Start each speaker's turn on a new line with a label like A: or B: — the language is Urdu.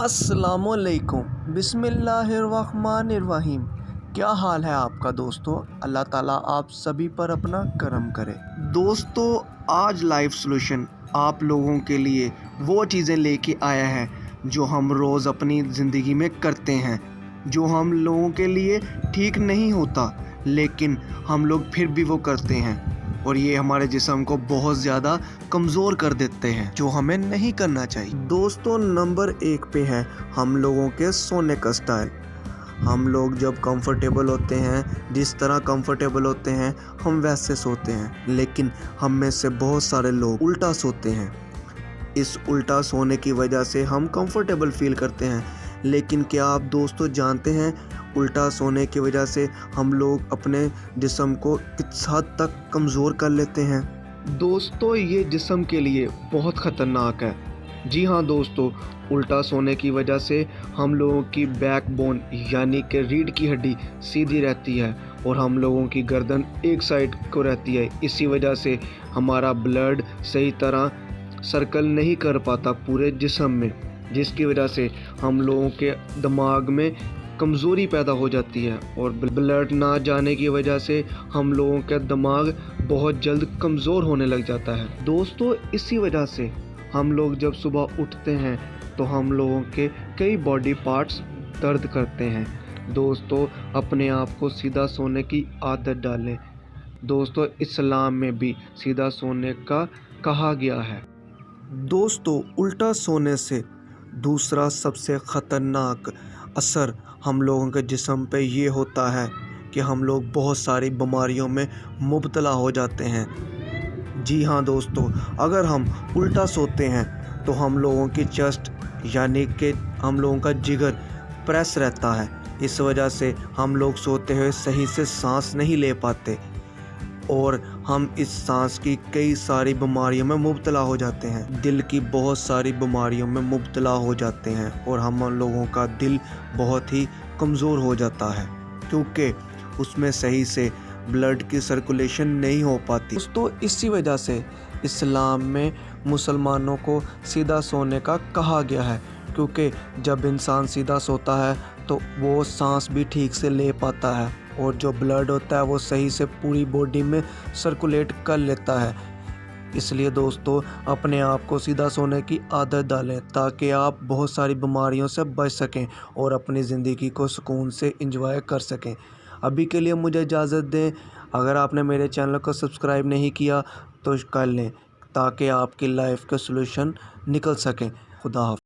A: السلام علیکم، بسم اللہ الرحمن الرحیم۔ کیا حال ہے آپ کا دوستو؟ اللہ تعالیٰ آپ سبھی پر اپنا کرم کرے۔ دوستو، آج لائف سلوشن آپ لوگوں کے لیے وہ چیزیں لے کے آیا ہے جو ہم روز اپنی زندگی میں کرتے ہیں، جو ہم لوگوں کے لیے ٹھیک نہیں ہوتا لیکن ہم لوگ پھر بھی وہ کرتے ہیں، اور یہ ہمارے جسم کو بہت زیادہ کمزور کر دیتے ہیں، جو ہمیں نہیں کرنا چاہیے۔ دوستو، نمبر 1 پہ ہے ہم لوگوں کے سونے کا سٹائل۔ ہم لوگ جب کمفرٹیبل ہوتے ہیں، جس طرح کمفرٹیبل ہوتے ہیں ہم ویسے سوتے ہیں، لیکن ہم میں سے بہت سارے لوگ الٹا سوتے ہیں۔ اس الٹا سونے کی وجہ سے ہم کمفرٹیبل فیل کرتے ہیں، لیکن کیا آپ دوستو جانتے ہیں الٹا سونے کی وجہ سے ہم لوگ اپنے جسم کو کس حد تک کمزور کر لیتے ہیں؟ دوستو، یہ جسم کے لیے بہت خطرناک ہے۔ جی ہاں دوستو، الٹا سونے کی وجہ سے ہم لوگوں کی بیک بون یعنی کہ ریڑھ کی ہڈی سیدھی رہتی ہے اور ہم لوگوں کی گردن ایک سائڈ کو رہتی ہے۔ اسی وجہ سے ہمارا بلڈ صحیح طرح سرکل نہیں کر پاتا پورے جسم میں، جس کی وجہ سے ہم لوگوں کے دماغ میں کمزوری پیدا ہو جاتی ہے، اور بلڈ نہ جانے کی وجہ سے ہم لوگوں کا دماغ بہت جلد کمزور ہونے لگ جاتا ہے۔ دوستو، اسی وجہ سے ہم لوگ جب صبح اٹھتے ہیں تو ہم لوگوں کے کئی باڈی پارٹس درد کرتے ہیں۔ دوستو، اپنے آپ کو سیدھا سونے کی عادت ڈالیں۔ دوستو، اسلام میں بھی سیدھا سونے کا کہا گیا ہے۔ دوستو، الٹا سونے سے دوسرا سب سے خطرناک اثر ہم لوگوں کے جسم پہ یہ ہوتا ہے کہ ہم لوگ بہت ساری بیماریوں میں مبتلا ہو جاتے ہیں۔ جی ہاں دوستو، اگر ہم الٹا سوتے ہیں تو ہم لوگوں کی چسٹ یعنی کہ ہم لوگوں کا جگر پریس رہتا ہے۔ اس وجہ سے ہم لوگ سوتے ہوئے صحیح سے سانس نہیں لے پاتے، اور ہم اس سانس کی کئی ساری بیماریوں میں مبتلا ہو جاتے ہیں۔ دل کی بہت ساری بیماریوں میں مبتلا ہو جاتے ہیں، اور ہم لوگوں کا دل بہت ہی کمزور ہو جاتا ہے کیونکہ اس میں صحیح سے بلڈ کی سرکولیشن نہیں ہو پاتی۔ دوستو، اسی وجہ سے اسلام میں مسلمانوں کو سیدھا سونے کا کہا گیا ہے، کیونکہ جب انسان سیدھا سوتا ہے تو وہ سانس بھی ٹھیک سے لے پاتا ہے، اور جو بلڈ ہوتا ہے وہ صحیح سے پوری باڈی میں سرکولیٹ کر لیتا ہے۔ اس لیے دوستو، اپنے آپ کو سیدھا سونے کی عادت ڈالیں تاکہ آپ بہت ساری بیماریوں سے بچ سکیں اور اپنی زندگی کو سکون سے انجوائے کر سکیں۔ ابھی کے لیے مجھے اجازت دیں۔ اگر آپ نے میرے چینل کو سبسکرائب نہیں کیا تو کر لیں تاکہ آپ کی لائف کے سلوشن نکل سکیں۔ خدا حافظ۔